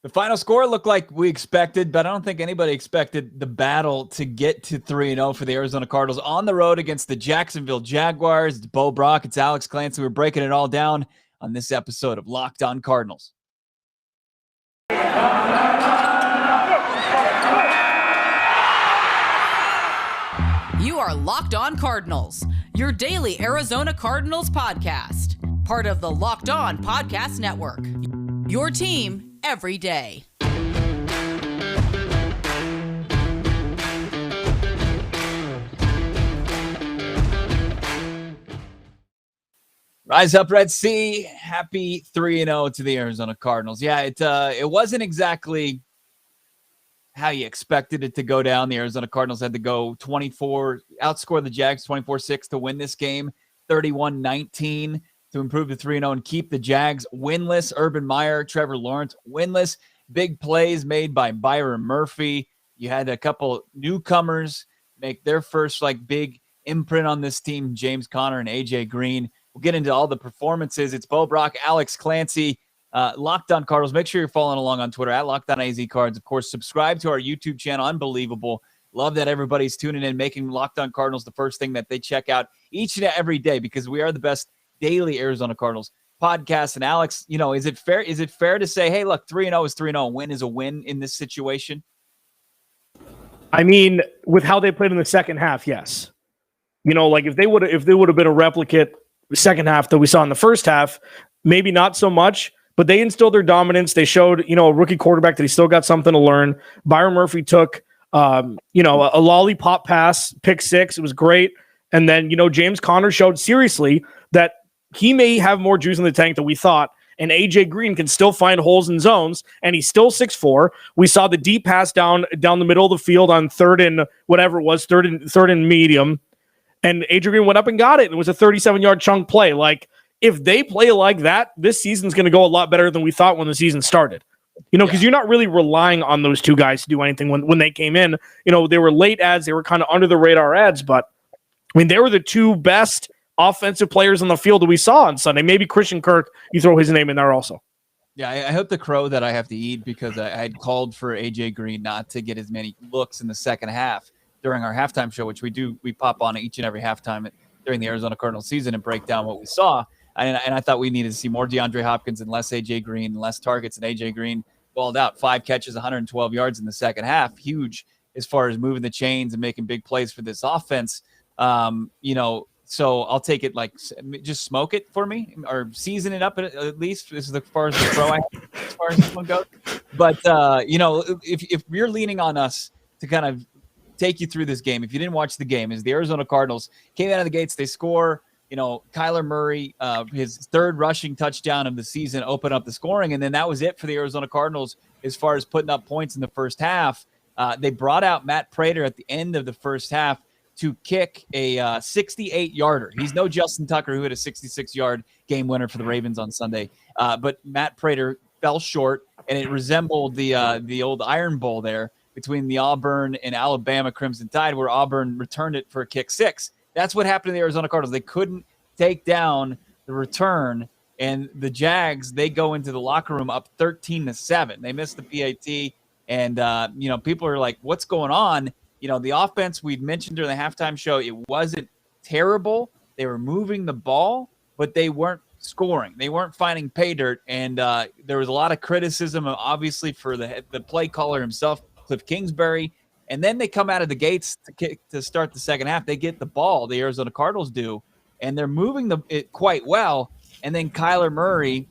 The final score looked like we expected, but I don't think anybody expected the battle to get to 3-0 for the Arizona Cardinals on the road against the Jacksonville Jaguars. It's Bo Brock. It's Alex Clancy. We're breaking it all down on this episode of Locked On Cardinals. You are Locked On Cardinals, your daily Arizona Cardinals podcast. Part of the Locked On Podcast Network. Your team every day. Rise up, Red Sea. Happy 3-0 to the Arizona Cardinals. Yeah, it wasn't exactly how you expected it to go down. The Arizona Cardinals had to go outscore the Jags 24-6 to win this game, 31-19 to improve to 3-0 and keep the Jags winless. Urban Meyer, Trevor Lawrence, winless. Big plays made by Byron Murphy. You had a couple newcomers make their first big imprint on this team, James Conner and AJ Green. We'll get into all the performances. It's Bo Brock, Alex Clancy, Locked On Cardinals. Make sure you're following along on Twitter at Locked On AZ Cards. Of course, subscribe to our YouTube channel. Unbelievable. Love that everybody's tuning in, making Locked On Cardinals the first thing that they check out each and every day, because we are the best daily Arizona Cardinals podcast. And Alex, is it fair to say, hey, look, 3-0 is 3-0. A win is a win in this situation? I mean, with how they played in the second half, yes. If they would have been a replicate second half that we saw in the first half, maybe not so much, but they instilled their dominance. They showed, a rookie quarterback that he still got something to learn. Byron Murphy took, a lollipop pass, pick six. It was great. And then, James Conner showed seriously that he may have more juice in the tank than we thought. And AJ Green can still find holes in zones, and he's still 6'4". We saw the deep pass down the middle of the field on third and medium. And AJ Green went up and got it. It was a 37-yard chunk play. If they play like that, this season's going to go a lot better than we thought when the season started. Because you're not really relying on those two guys to do anything when they came in. They were late ads. They were kind of under the radar ads, but they were the two best offensive players on the field that we saw on Sunday. Maybe Christian Kirk, you throw his name in there also. Yeah, I hope the crow that I have to eat, because I had called for AJ Green not to get as many looks in the second half during our halftime show, which we pop on each and every halftime during the Arizona Cardinals season and break down what we saw. And I thought we needed to see more DeAndre Hopkins and less AJ Green, less targets, and AJ Green balled out. 5 catches, 112 yards in the second half. Huge as far as moving the chains and making big plays for this offense. So I'll take it, just smoke it for me or season it up at least. This is as far as the pro as far as this one goes. But, if you're leaning on us to kind of take you through this game, if you didn't watch the game, is the Arizona Cardinals came out of the gates. They score, Kyler Murray, his third rushing touchdown of the season, opened up the scoring. And then that was it for the Arizona Cardinals as far as putting up points in the first half. They brought out Matt Prater at the end of the first half to kick a 68-yarder. He's no Justin Tucker, who had a 66-yard game winner for the Ravens on Sunday. But Matt Prater fell short, and it resembled the old Iron Bowl there between the Auburn and Alabama Crimson Tide, where Auburn returned it for a kick six. That's what happened to the Arizona Cardinals. They couldn't take down the return, and the Jags, they go into the locker room up 13-7. They missed the PAT, and people are like, what's going on? The offense we'd mentioned during the halftime show, it wasn't terrible. They were moving the ball, but they weren't scoring. They weren't finding pay dirt, and there was a lot of criticism, obviously, for the play caller himself, Cliff Kingsbury. And then they come out of the gates to start the second half. They get the ball, the Arizona Cardinals do, and they're moving it quite well. And then Kyler Murray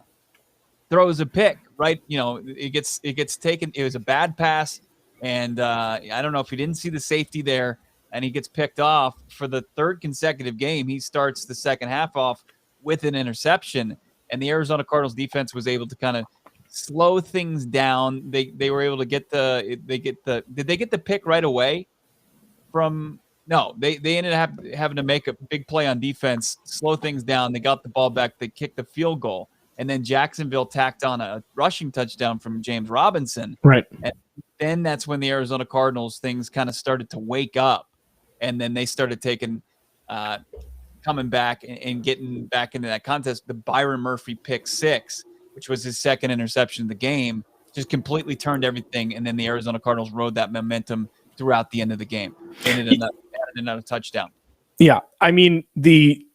throws a pick, right? It gets taken. It was a bad pass. And I don't know if he didn't see the safety there, and he gets picked off for the third consecutive game. He starts the second half off with an interception, and the Arizona Cardinals defense was able to kind of slow things down. They were able to get did they get the pick right away no, they ended up having to make a big play on defense, slow things down. They got the ball back. They kicked the field goal, and then Jacksonville tacked on a rushing touchdown from James Robinson. Right. And then that's when the Arizona Cardinals things kind of started to wake up, and then they started coming back and getting back into that contest. The Byron Murphy pick six, which was his second interception of the game, just completely turned everything. And then the Arizona Cardinals rode that momentum throughout the end of the game. Added another touchdown. Yeah. I mean, the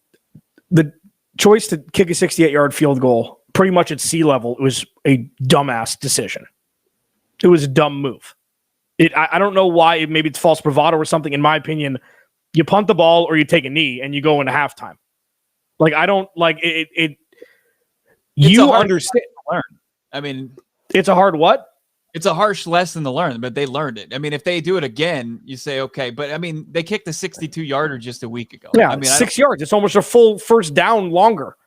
choice to kick a 68-yard field goal pretty much at sea level, it was a dumbass decision. It was a dumb move. I don't know why. Maybe it's false bravado or something. In my opinion, you punt the ball or you take a knee and you go into halftime. Like, I don't like it. You understand. Learn. I mean, it's a hard what? It's a harsh lesson to learn, but they learned it. I mean, if they do it again, you say, okay. But, I mean, they kicked a 62-yarder just a week ago. Yeah, I mean, 6 yards. It's almost a full first down longer.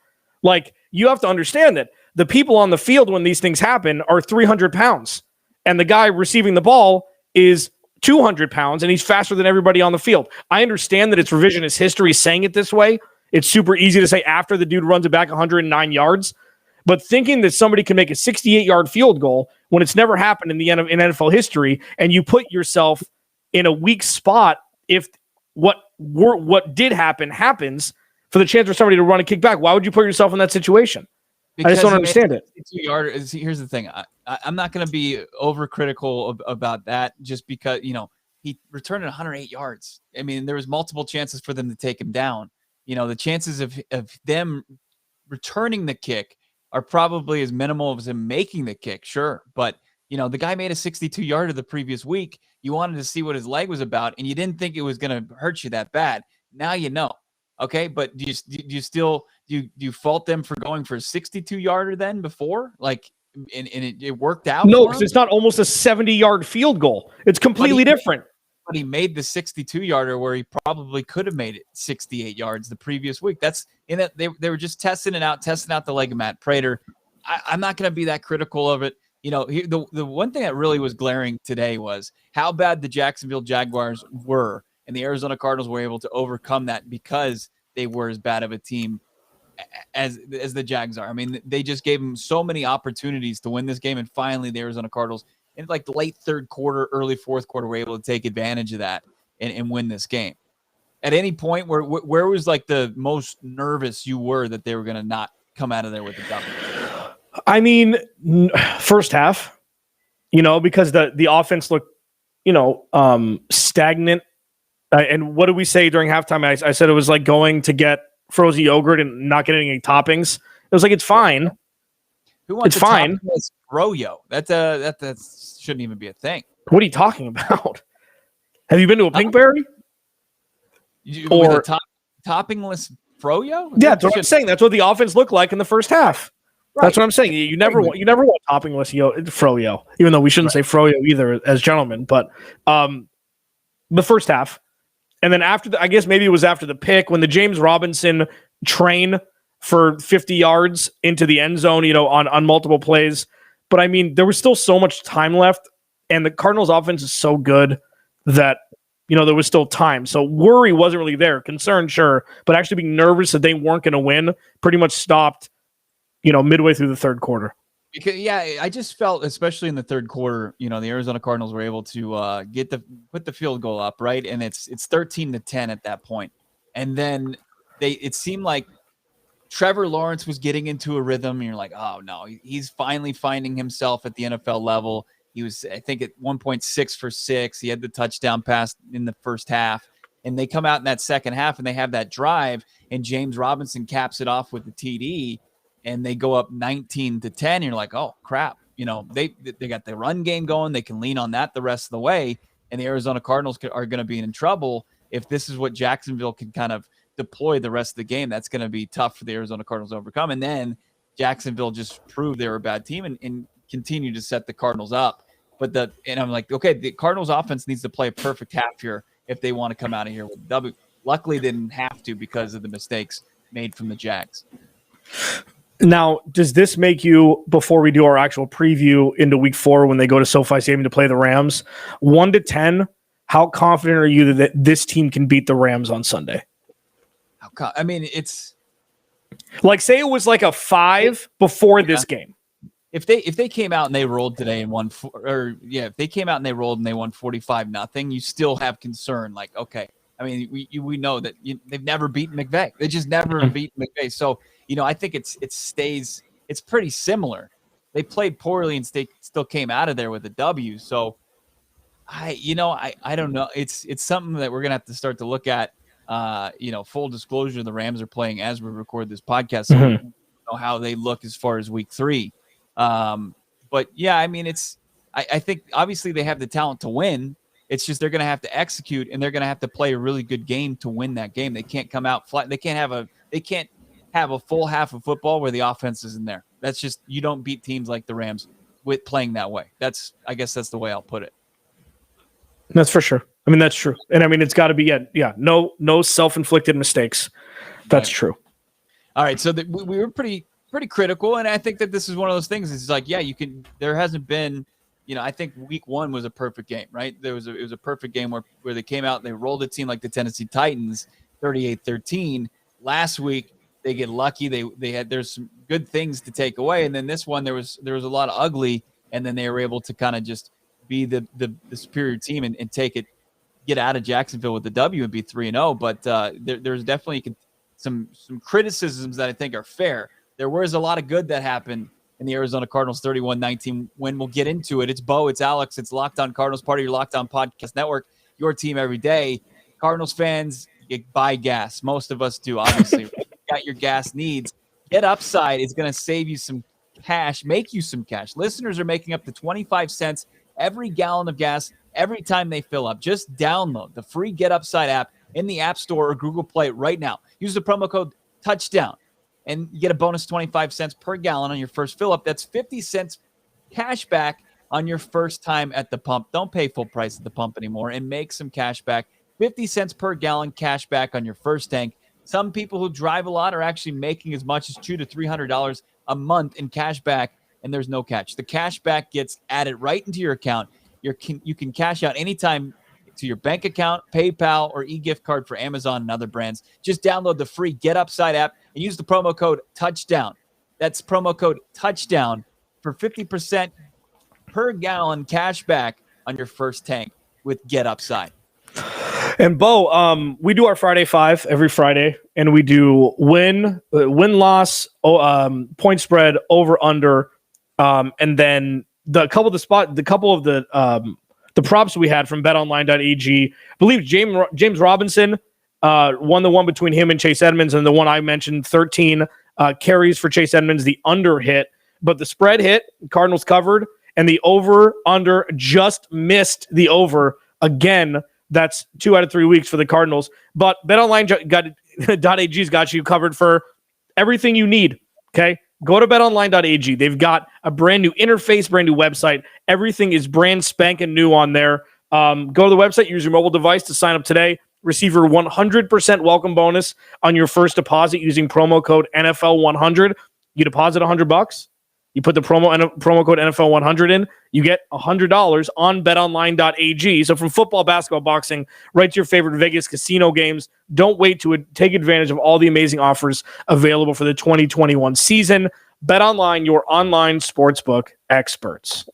Like, you have to understand that the people on the field when these things happen are 300 pounds. And the guy receiving the ball is 200 pounds, and he's faster than everybody on the field. I understand that it's revisionist history saying it this way. It's super easy to say after the dude runs it back 109 yards. But thinking that somebody can make a 68-yard field goal when it's never happened in NFL history, and you put yourself in a weak spot if what did happen happens for the chance for somebody to run a kick back, why would you put yourself in that situation? Because I just don't understand it. Here's the thing. I'm not going to be overcritical about that just because, he returned 108 yards. I mean, there was multiple chances for them to take him down. The chances of them returning the kick are probably as minimal as him making the kick, sure. But, the guy made a 62-yarder the previous week. You wanted to see what his leg was about, and you didn't think it was going to hurt you that bad. Now you know. Okay, but do you fault them for going for a 62-yarder then before? Like, and it worked out? No, because it's not almost a 70-yard field goal. It's completely different. But he made the 62-yarder where he probably could have made it 68 yards the previous week. That's in it. They were just testing out the leg of Matt Prater. I'm not going to be that critical of it. The one thing that really was glaring today was how bad the Jacksonville Jaguars were. And the Arizona Cardinals were able to overcome that because they were as bad of a team as the Jags are. I mean, they just gave them so many opportunities to win this game. And finally, the Arizona Cardinals, in like the late third quarter, early fourth quarter, were able to take advantage of that and win this game. At any point, where was like the most nervous you were that they were going to not come out of there with a W? I mean, first half, because the offense looked, stagnant. And what did we say during halftime? I said it was like going to get frozen yogurt and not getting any toppings. It was like, it's fine. Who wants it's fine. Froyo? That shouldn't even be a thing. What are you talking about? Have you been to a Pinkberry? Or toppingless Froyo? Yeah, that's what I'm saying. That's what the offense looked like in the first half. Right. That's what I'm saying. You never want toppingless Froyo, even though we shouldn't say Froyo either as gentlemen. But the first half. And then I guess maybe it was after the pick when the James Robinson train for 50 yards into the end zone, on multiple plays. But I mean, there was still so much time left, and the Cardinals offense is so good that, there was still time. So worry wasn't really there. Concern, sure, but actually being nervous that they weren't going to win pretty much stopped, midway through the third quarter. Because I just felt, especially in the third quarter, the Arizona Cardinals were able to put the field goal up, right, and it's 13-10 at that point, and then it seemed like Trevor Lawrence was getting into a rhythm. And you're like, oh no, he's finally finding himself at the NFL level. He was, I think, at 1.6 for 6. He had the touchdown pass in the first half, and they come out in that second half and they have that drive, and James Robinson caps it off with the TD. And they go up 19-10. And you're like, oh crap. They got the run game going. They can lean on that the rest of the way. And the Arizona Cardinals are going to be in trouble. If this is what Jacksonville can kind of deploy the rest of the game, that's going to be tough for the Arizona Cardinals to overcome. And then Jacksonville just proved they were a bad team and continue to set the Cardinals up. And I'm like, okay, the Cardinals offense needs to play a perfect half here if they want to come out of here with a W. Luckily, they didn't have to because of the mistakes made from the Jags. Now, does this make you, before we do our actual preview into week 4 when they go to SoFi Stadium to play the Rams, 1-10, how confident are you that this team can beat the Rams on Sunday? I mean, it's like, say it was like a 5 before this game. If they came out and they rolled today and won, if they came out and they rolled and they won 45-0, you still have concern. Like, okay, I mean, we know that they've never beaten McVay. They just never beaten McVay. So, I think it's pretty similar. they played poorly and still came out of there with a W. So I don't know. It's something that we're going to have to start to look at. Full disclosure, the Rams are playing as we record this podcast. So we don't know how they look as far as week 3. But yeah, I mean, I think obviously they have the talent to win. It's just they're going to have to execute, and they're going to have to play a really good game to win that game. They can't come out flat. They can't have a full half of football where the offense isn't there. That's just, you don't beat teams like the Rams with playing that way. I guess that's the way I'll put it. That's for sure. I mean, that's true. And I mean, it's got to be, no self-inflicted mistakes. That's true. All right. So we were pretty critical. And I think that this is one of those things. It's like, there hasn't been, I think week 1 was a perfect game, right? It was a perfect game where they came out and they rolled a team like the Tennessee Titans 38-13. Last week, they get lucky. There's some good things to take away. And then this one, there was a lot of ugly. And then they were able to kind of just be the superior team and get out of Jacksonville with the W and be 3-0. But there's definitely some criticisms that I think are fair. There was a lot of good that happened in the Arizona Cardinals 31-19 win. We'll get into it. It's Bo, it's Alex, it's Locked On Cardinals, part of your Locked On Podcast Network, your team every day. Cardinals fans, you buy gas. Most of us do, obviously. You got your gas needs. Get Upside is going to save you some cash, make you some cash. Listeners are making up to 25 cents every gallon of gas every time they fill up. Just download the free Get Upside app in the App Store or Google Play right now. Use the promo code TOUCHDOWN and you get a bonus 25 cents per gallon on your first fill up. That's 50 cents cash back on your first time at the pump. Don't pay full price at the pump anymore and make some cash back. 50 cents per gallon cash back on your first tank. Some people who drive a lot are actually making as much as $200 to $300 a month in cash back, and there's no catch. The cash back gets added right into your account. You can cash out anytime to your bank account, PayPal, or e-gift card for Amazon and other brands. Just download the free Get Upside app and use the promo code TOUCHDOWN. That's promo code TOUCHDOWN for 50% per gallon cash back on your first tank with Get Upside. And Bo, we do our Friday 5 every Friday, and we do win-loss, point spread, over under, and then the couple of the props we had from betonline.ag. I believe James Robinson won the one between him and Chase Edmonds, and the one I mentioned, 13 carries for Chase Edmonds, the under hit, but the spread hit, Cardinals covered, and the over under just missed the over again. That's 2 out of 3 weeks for the Cardinals. But betonline.ag's got you covered for everything you need. Okay? Go to betonline.ag. They've got a brand new interface, brand new website. Everything is brand spanking new on there. Go to the website, use your mobile device to sign up today. Receive your 100% welcome bonus on your first deposit using promo code NFL100. You deposit $100. You put the promo code NFL100 in, you get $100 on betonline.ag. So from football, basketball, boxing, right to your favorite Vegas casino games, don't wait to take advantage of all the amazing offers available for the 2021 season. BetOnline, your online sportsbook experts.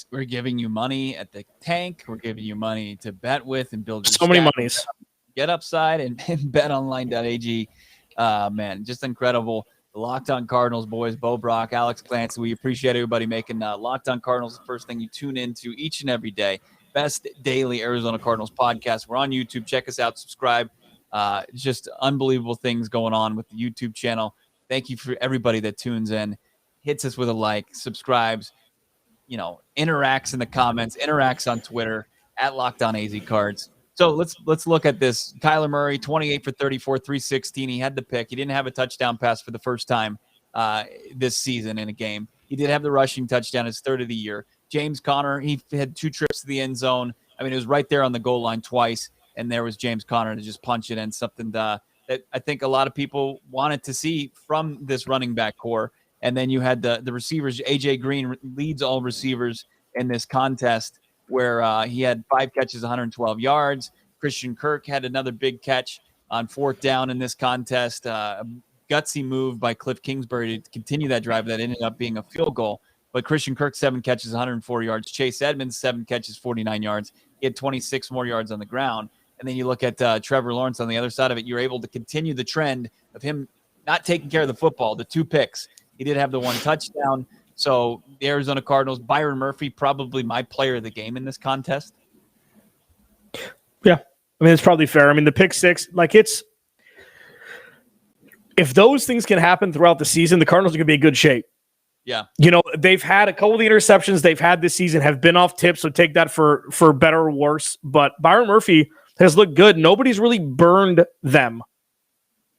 We're giving you money at the tank. We're giving you money to bet with and build your so many monies. Get Upside and betonline.ag. Man, just incredible. The Locked On Cardinals boys, Bo, Brack, Alex Clancy. We appreciate everybody making Locked On Cardinals the first thing you tune into each and every day. Best daily Arizona Cardinals podcast. We're on YouTube. Check us out. Subscribe. Just unbelievable things going on with the YouTube channel. Thank you for everybody that tunes in, hits us with a like, subscribes, interacts in the comments, interacts on Twitter at Locked On AZ Cards. So let's look at this. Kyler Murray, 28 for 34, 316. He had the pick. He didn't have a touchdown pass for the first time this season in a game. He did have the rushing touchdown, his third of the year. James Conner, he had 2 trips to the end zone. I mean, it was right there on the goal line twice, and there was James Conner to just punch it in, something that I think a lot of people wanted to see from this running back core. And then you had the receivers. A.J. Green leads all receivers in this contest, where he had 5 catches, 112 yards. Christian Kirk had another big catch on 4th down in this contest. A gutsy move by Cliff Kingsbury to continue that drive that ended up being a field goal. But Christian Kirk, 7 catches, 104 yards. Chase Edmonds, 7 catches, 49 yards. He had 26 more yards on the ground. And then you look at Trevor Lawrence on the other side of it. You're able to continue the trend of him not taking care of the football, the 2 picks. He did have the 1 touchdown. So the Arizona Cardinals, Byron Murphy, probably my player of the game in this contest. Yeah. I mean, it's probably fair. I mean, the pick six, like if those things can happen throughout the season, the Cardinals are going to be in good shape. Yeah. They've had a couple of the interceptions they've had this season have been off tips, so take that for better or worse. But Byron Murphy has looked good. Nobody's really burned them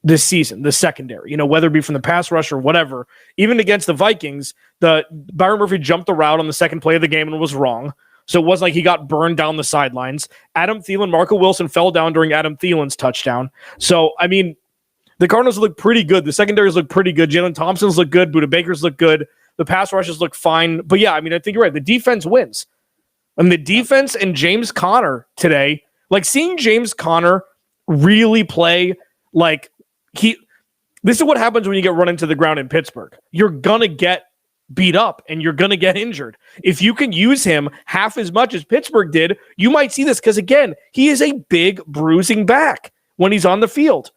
this season, the secondary, whether it be from the pass rush or whatever. Even against the Vikings, Byron Murphy jumped the route on the second play of the game and was wrong. So it wasn't like he got burned down the sidelines. Adam Thielen, Marco Wilson fell down during Adam Thielen's touchdown. So, I mean, the Cardinals look pretty good. The secondaries look pretty good. Jalen Thompson's look good. Buda Baker's look good. The pass rushes look fine. But yeah, I mean, I think you're right. The defense wins. And the defense and James Conner today, like seeing James Conner really play like this is what happens when you get run into the ground in Pittsburgh. You're going to get beat up and you're going to get injured. If you can use him half as much as Pittsburgh did, you might see this because, again, he is a big bruising back when he's on the field.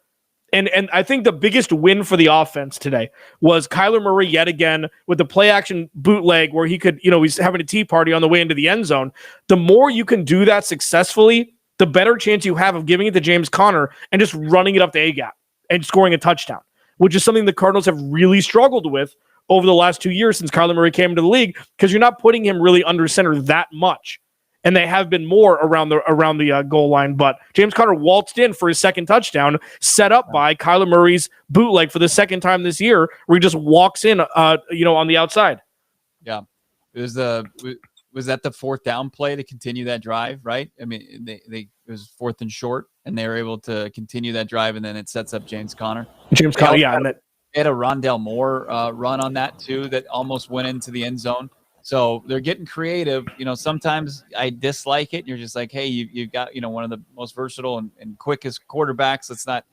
And I think the biggest win for the offense today was Kyler Murray yet again with the play action bootleg where he could, he's having a tea party on the way into the end zone. The more you can do that successfully, the better chance you have of giving it to James Conner and just running it up the A-gap and scoring a touchdown, which is something the Cardinals have really struggled with over the last 2 years since Kyler Murray came into the league because you're not putting him really under center that much. And they have been more around the goal line. But James Conner waltzed in for his second touchdown, set up by Kyler Murray's bootleg for the second time this year, where he just walks in, on the outside. Yeah, was that the fourth down play to continue that drive? Right. I mean, it was fourth and short, and they were able to continue that drive, and then it sets up James Conner. Yeah, and they had a Rondale Moore run on that too that almost went into the end zone. So they're getting creative. Sometimes I dislike it. You're just like, hey, you've got, one of the most versatile and quickest quarterbacks. Let's not,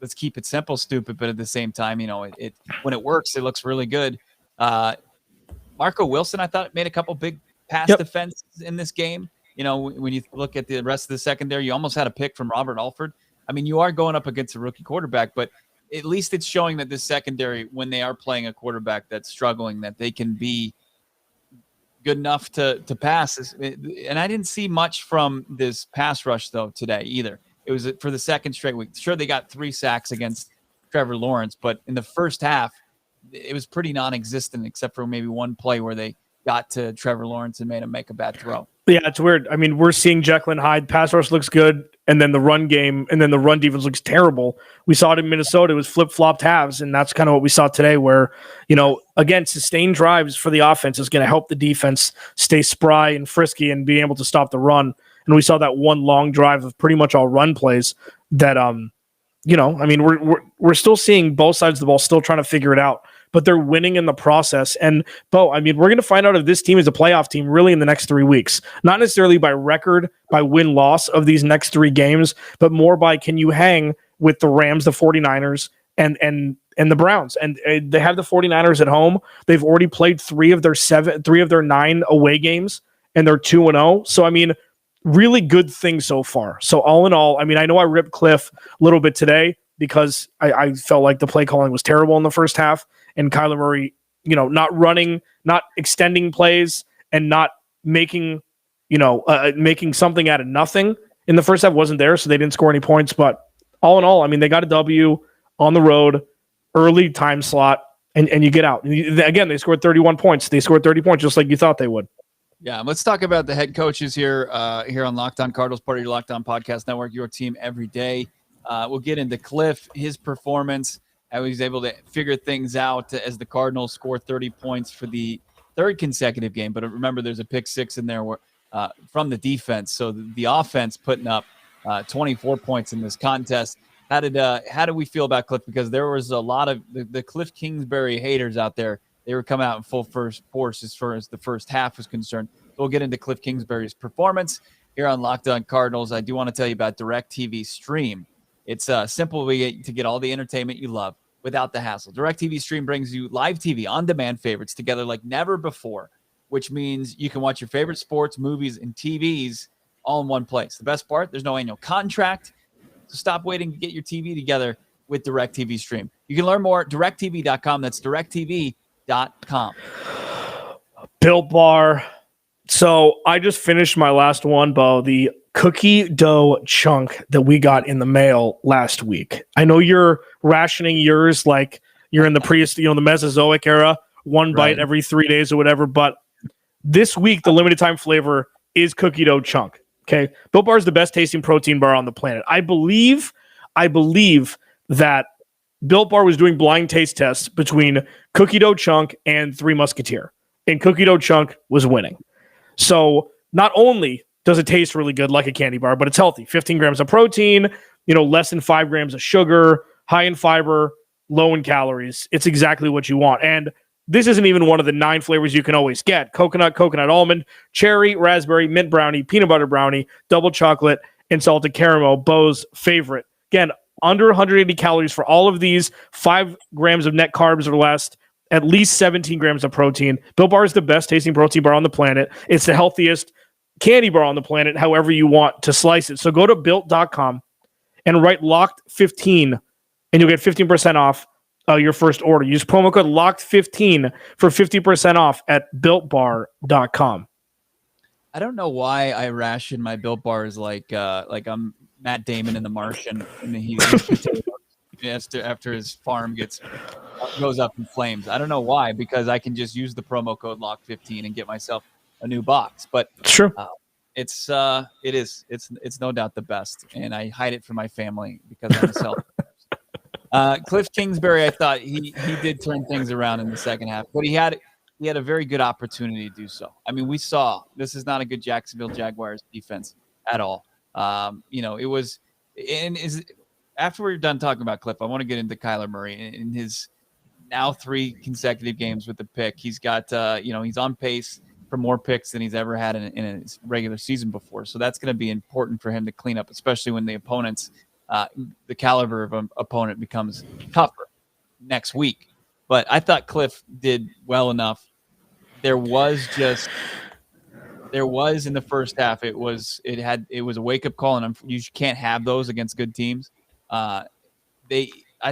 let's keep it simple, stupid. But at the same time, it when it works, it looks really good. Marco Wilson, I thought, made a couple big pass defenses in this game. When you look at the rest of the secondary, you almost had a pick from Robert Alford. I mean, you are going up against a rookie quarterback, but at least it's showing that this secondary, when they are playing a quarterback that's struggling, that they can be good enough to pass. And I didn't see much from this pass rush, though, today either. It was for the second straight week. Sure, they got 3 sacks against Trevor Lawrence, but in the first half, it was pretty non-existent except for maybe one play where they got to Trevor Lawrence and made him make a bad throw. Yeah, it's weird. I mean, we're seeing Jekyll and Hyde. Pass rush looks good, and then the run game, and then the run defense looks terrible. We saw it in Minnesota. It was flip-flopped halves, and that's kind of what we saw today where, again, sustained drives for the offense is going to help the defense stay spry and frisky and be able to stop the run. And we saw that one long drive of pretty much all run plays that, we're still seeing both sides of the ball still trying to figure it out, but they're winning in the process. And Bo, we're going to find out if this team is a playoff team really in the next 3 weeks, not necessarily by record, by win-loss of these next 3 games, but more by can you hang with the Rams, the 49ers, and the Browns. And they have the 49ers at home. They've already played 3 of their 9 away games, and they're 2-0. So, really good thing so far. So all in all, I know I ripped Cliff a little bit today because I felt like the play calling was terrible in the first half, and Kyler Murray, not running, not extending plays, and not making something out of nothing in the first half wasn't there, so they didn't score any points. But all in all, they got a W on the road, early time slot, and you get out. Again, they scored 31 points. They scored 30 points just like you thought they would. Yeah, let's talk about the head coaches here on Locked On Cardinals, part of your Locked On Podcast Network, your team every day. We'll get into Cliff, his performance, how he's able to figure things out as the Cardinals score 30 points for the 3rd consecutive game. But remember, there's a pick 6 in there from the defense. So the offense putting up 24 points in this contest. How did we feel about Cliff? Because there was a lot of the Cliff Kingsbury haters out there. They were coming out in full force as far as the first half was concerned. We'll get into Cliff Kingsbury's performance here on Locked On Cardinals. I do want to tell you about DirecTV Stream. It's a simple way to get all the entertainment you love without the hassle. DirecTV Stream brings you live TV on-demand favorites together like never before, which means you can watch your favorite sports, movies, and TVs all in one place. The best part, there's no annual contract, so stop waiting to get your TV together with DirecTV Stream. You can learn more at directtv.com. That's DirecTV.com. Built Bar. So I just finished my last one, Bo, the cookie dough chunk that we got in the mail last week. I know you're rationing yours like you're in the the Mesozoic era, one bite every 3 days or whatever. But this week, the limited time flavor is cookie dough chunk. Okay. Built Bar is the best tasting protein bar on the planet. I believe that Built Bar was doing blind taste tests between cookie dough chunk and Three Musketeer, and cookie dough chunk was winning. So not only does it taste really good like a candy bar, but it's healthy. 15 grams of protein, less than 5 grams of sugar, high in fiber, low in calories. It's exactly what you want. And this isn't even one of the 9 flavors you can always get. Coconut almond, cherry, raspberry, mint brownie, peanut butter brownie, double chocolate, and salted caramel, Bo's favorite. Again, under 180 calories for all of these, 5 grams of net carbs or less, at least 17 grams of protein. Built Bar is the best tasting protein bar on the planet. It's the healthiest candy bar on the planet, however you want to slice it. So go to built.com and write LOCKED15 and you'll get 15% off your first order. Use promo code LOCKED15 for 50% off at builtbar.com. I don't know why I ration my Built Bars like I'm Matt Damon in The Martian, and he after his farm goes up in flames. I don't know why, because I can just use the promo code LOCK15 and get myself a new box. But it's true. It's no doubt the best, and I hide it from my family because I'm a self. Cliff Kingsbury, I thought he did turn things around in the second half, but he had a very good opportunity to do so. I mean, we saw this is not a good Jacksonville Jaguars defense at all. It was, and after we're done talking about Cliff, I want to get into Kyler Murray in his now 3 consecutive games with the pick. He's got, he's on pace for more picks than he's ever had in his regular season before. So that's going to be important for him to clean up, especially when the opponents, the caliber of an opponent becomes tougher next week. But I thought Cliff did well enough. There was in the first half, it was a wake up call, and you can't have those against good teams. I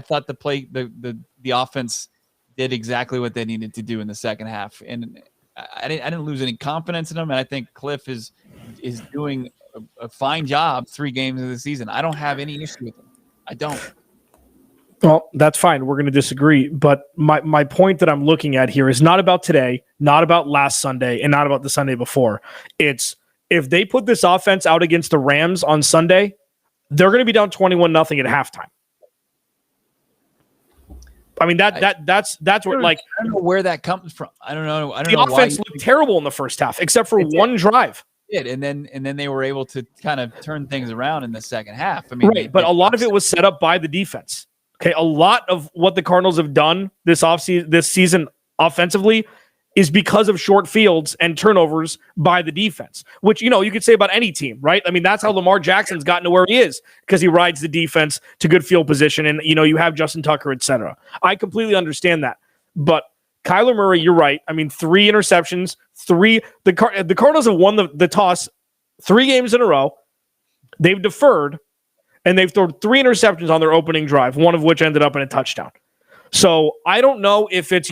thought the offense did exactly what they needed to do in the second half, and I didn't lose any confidence in them. And I think Cliff is doing a fine job 3 games of the season. I don't have any issue with him. I don't. Well, that's fine. We're going to disagree. But my point that I'm looking at here is not about today, not about last Sunday, and not about the Sunday before. It's if they put this offense out against the Rams on Sunday, they're going to be down 21-0 at halftime. I mean, that's where, like, I don't know where that comes from. I don't know. The offense looked terrible in the first half, except for one drive. And then they were able to kind of turn things around in the second half. I mean, right, but a lot of it was set up by the defense. Okay, a lot of what the Cardinals have done this season offensively is because of short fields and turnovers by the defense, which, you could say about any team, right? I mean, that's how Lamar Jackson's gotten to where he is, because he rides the defense to good field position, and, you have Justin Tucker, et cetera. I completely understand that. But Kyler Murray, you're right. I mean, 3 interceptions, the Cardinals have won the toss 3 games in a row. They've deferred, and they've thrown 3 interceptions on their opening drive, one of which ended up in a touchdown. So I don't know if it's,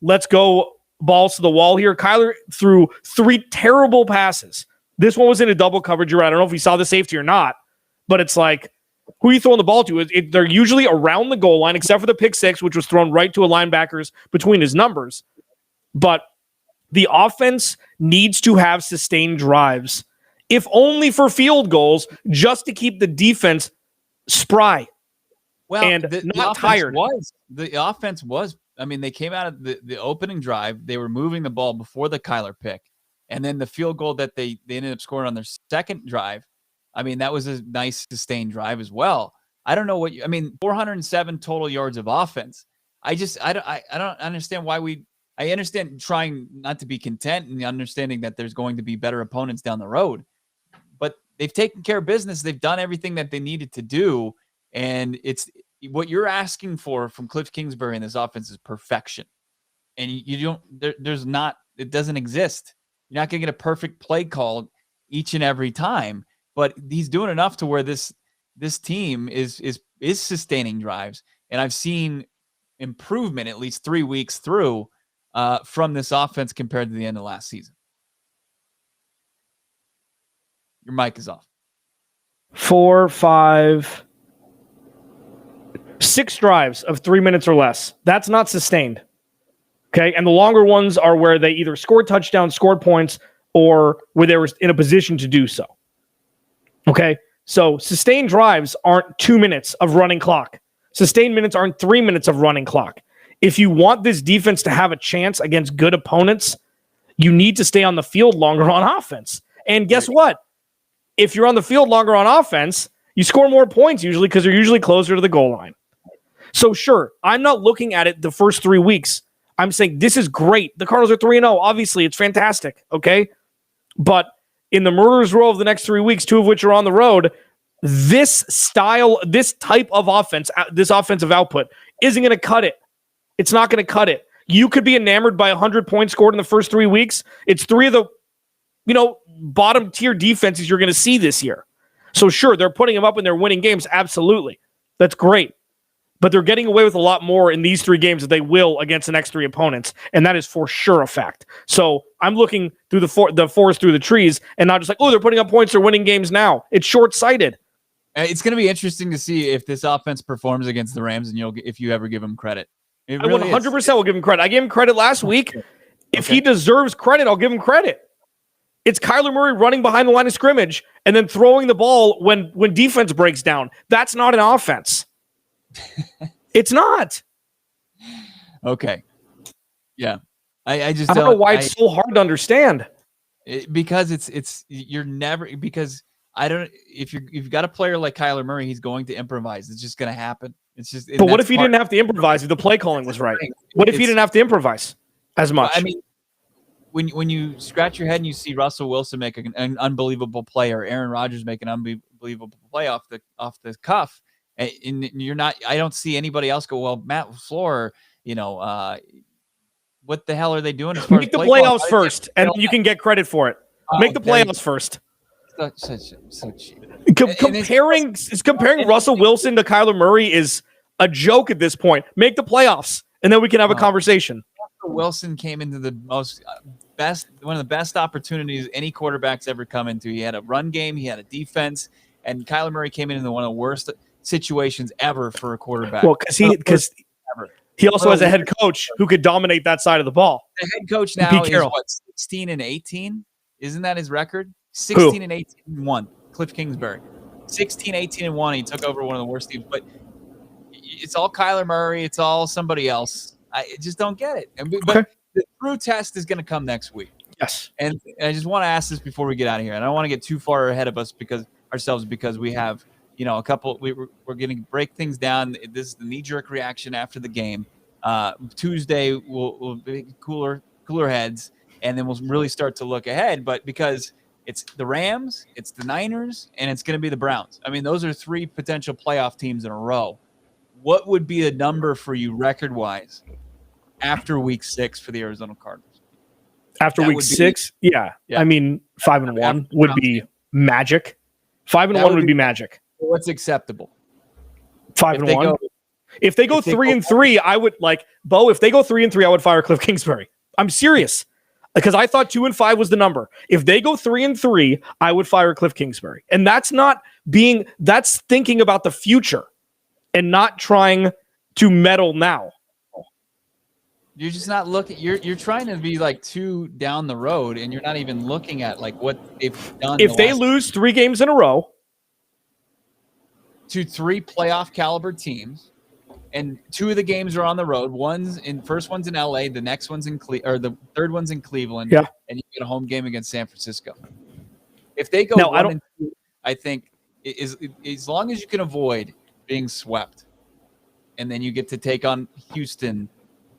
let's go balls to the wall here. Kyler threw 3 terrible passes. This one was in a double coverage. I don't know if he saw the safety or not, but it's like, who are you throwing the ball to? They're usually around the goal line, except for the pick 6, which was thrown right to a linebacker's between his numbers. But the offense needs to have sustained drives, if only for field goals, just to keep the defense spry. Well, and not tired. The offense was. I mean, they came out of the opening drive. They were moving the ball before the Kyler pick. And then the field goal that they ended up scoring on their second drive, I mean, that was a nice sustained drive as well. I don't know 407 total yards of offense. I don't understand why I understand trying not to be content and understanding that there's going to be better opponents down the road. But they've taken care of business. They've done everything that they needed to do. And it's what you're asking for from Cliff Kingsbury in this offense is perfection. And it doesn't exist. You're not going to get a perfect play call each and every time, but he's doing enough to where this team is sustaining drives. And I've seen improvement at least 3 weeks through from this offense compared to the end of last season. Your mic is off. 4, 5, 6 drives of 3 minutes or less. That's not sustained. Okay. And the longer ones are where they either scored touchdowns, scored points, or where they were in a position to do so. Okay. So sustained drives aren't 2 minutes of running clock. Sustained minutes aren't 3 minutes of running clock. If you want this defense to have a chance against good opponents, you need to stay on the field longer on offense. And guess what? If you're on the field longer on offense, you score more points usually because you're usually closer to the goal line. So sure, I'm not looking at it the first 3 weeks. I'm saying this is great. The Cardinals are 3-0. Obviously, it's fantastic. Okay. But in the murderer's row of the next 3 weeks, 2 of which are on the road, this type of offense, this offensive output isn't going to cut it. It's not going to cut it. You could be enamored by 100 points scored in the first 3 weeks. It's 3 of the, bottom tier defenses you're going to see this year. So sure, they're putting them up and they're winning games. Absolutely. That's great. But they're getting away with a lot more in these 3 games that they will against the next 3 opponents. And that is for sure a fact. So I'm looking through the forest through the trees and not just like, oh, they're putting up points. They're winning games now. It's short-sighted. It's going to be interesting to see if this offense performs against the Rams and if you ever give them credit. I 100% will give him credit. I gave him credit last week. If he deserves credit, I'll give him credit. It's Kyler Murray running behind the line of scrimmage and then throwing the ball when defense breaks down. That's not an offense. It's not. Okay. Yeah. I just don't know why it's so hard to understand. Because if you've got a player like Kyler Murray, he's going to improvise. It's just going to happen. But what if he didn't have to improvise if the play calling was right? What if he didn't have to improvise as much? I mean, when you scratch your head and you see Russell Wilson make an unbelievable play or Aaron Rodgers make an unbelievable play off the cuff, and you're not, I don't see anybody else go, well, Matt LaFleur, what the hell are they doing? As far Make the playoffs first, and you can get credit for it. Make the playoffs first. So cheap. Comparing Russell Wilson to Kyler Murray is a joke at this point. Make the playoffs, and then we can have a conversation. Russell Wilson came into the one of the best opportunities any quarterback's ever come into. He had a run game, he had a defense, and Kyler Murray came into one of the worst situations ever for a quarterback. Well, because he also has a head coach who could dominate that side of the ball. The head coach now is what, 16-18? Isn't that his record? 16-18-1. Cliff Kingsbury. 16-18-1. He took over one of the worst teams, but it's all Kyler Murray. It's all somebody else. I just don't get it. But the true test is going to come next week. Yes. And I just want to ask this before we get out of here. And I don't want to get too far ahead of us because we have, a couple. We're going to break things down. This is the knee-jerk reaction after the game. Tuesday will be cooler heads, and then we'll really start to look ahead. But because it's the Rams, it's the Niners, and it's going to be the Browns. I mean, those are 3 potential playoff teams in a row. What would be a number for you record-wise after Week 6 for the Arizona Cardinals? After Week 6? Yeah. I mean, 5-1 would be magic. 5-1 would be magic. What's acceptable? 5-1. If they go 3-3, I would Bo. If they go 3-3, I would fire Cliff Kingsbury. I'm serious, because I thought 2-5 was the number. If they go 3-3, I would fire Cliff Kingsbury, and that's thinking about the future and not trying to meddle now. You're just not looking. You're trying to be too down the road, and you're not even looking at what they've done. If they lose 3 games in a row to 3 playoff caliber teams, and 2 of the games are on the road. First one's in LA, the next one's the third one's in Cleveland. Yeah. And you get a home game against San Francisco. If they go 1-2, I think as long as you can avoid being swept, and then you get to take on Houston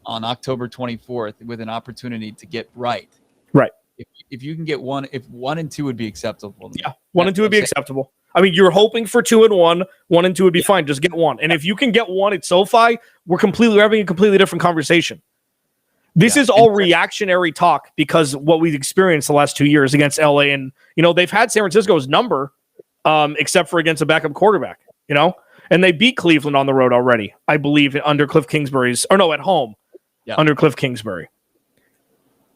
on October 24th with an opportunity to get right. Right. If you can get 1-2 would be acceptable. Yeah. 1-2 would be acceptable. I mean, you're hoping for 2-1. 1-2 would be fine. Just get 1. And if you can get 1 at SoFi, we're having a completely different conversation. This is all reactionary talk because what we've experienced the last 2 years against LA, and they've had San Francisco's number, except for against a backup quarterback. And they beat Cleveland on the road already, I believe, under Cliff Kingsbury's, or no, at home, under Cliff Kingsbury.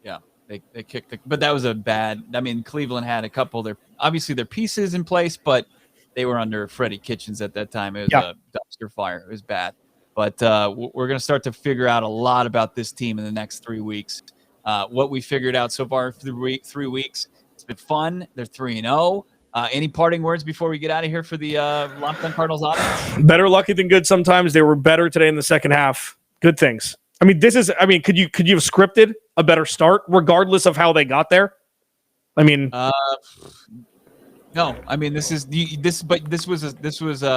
Yeah, they kicked but that was a bad, I mean, Cleveland had a couple, obviously their pieces in place, but they were under Freddie Kitchens at that time. It was a dumpster fire. It was bad. But we're going to start to figure out a lot about this team in the next 3 weeks. What we figured out so far through 3 weeks, it's been fun. They're 3-0. Any parting words before we get out of here for the Locked On Cardinals audience? Better lucky than good sometimes. They were better today in the second half. Good things. I mean, could you have scripted a better start regardless of how they got there? I mean, no. I mean, this was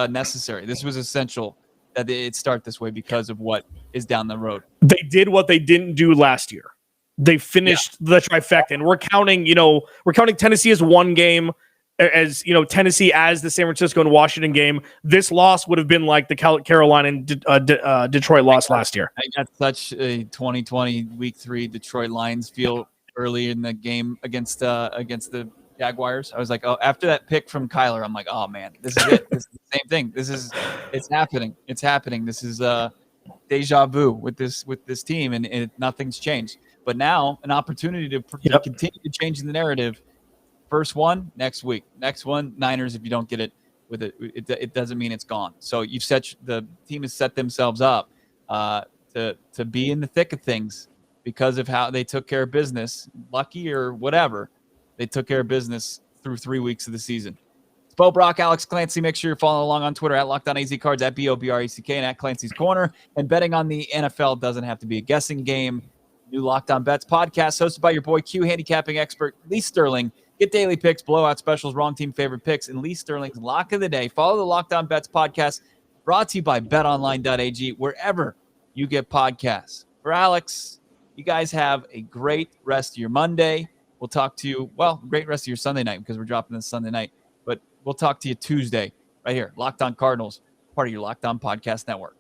necessary. This was essential that it start this way because of what is down the road. They did what they didn't do last year. They finished the trifecta, and we're counting Tennessee as one game, as Tennessee as the San Francisco and Washington game. This loss would have been like the Carolina and Detroit loss last year. I got such a 2020 Week 3 Detroit Lions feel early in the game against the Jaguars. I was like, oh, after that pick from Kyler, I'm like, oh man, this is it. This is the same thing. It's happening. It's happening. This is deja vu with this team, and nothing's changed. But now an opportunity to continue to change the narrative. First one next week. Next one, Niners. If you don't get it with it doesn't mean it's gone. So the team has set themselves up to be in the thick of things because of how they took care of business, lucky or whatever. They took care of business through 3 weeks of the season. It's Bo Brack, Alex Clancy. Make sure you're following along on Twitter at LockedOnAZCards, at BOBRECK, and at Clancy's Corner. And betting on the NFL doesn't have to be a guessing game. New Locked On Bets podcast hosted by your boy Q, handicapping expert Lee Sterling. Get daily picks, blowout specials, wrong team favorite picks, and Lee Sterling's Lock of the Day. Follow the Locked On Bets podcast brought to you by betonline.ag, wherever you get podcasts. For Alex, you guys have a great rest of your Monday. We'll talk to you, great rest of your Sunday night because we're dropping this Sunday night. But we'll talk to you Tuesday right here. Locked On Cardinals, part of your Locked On Podcast Network.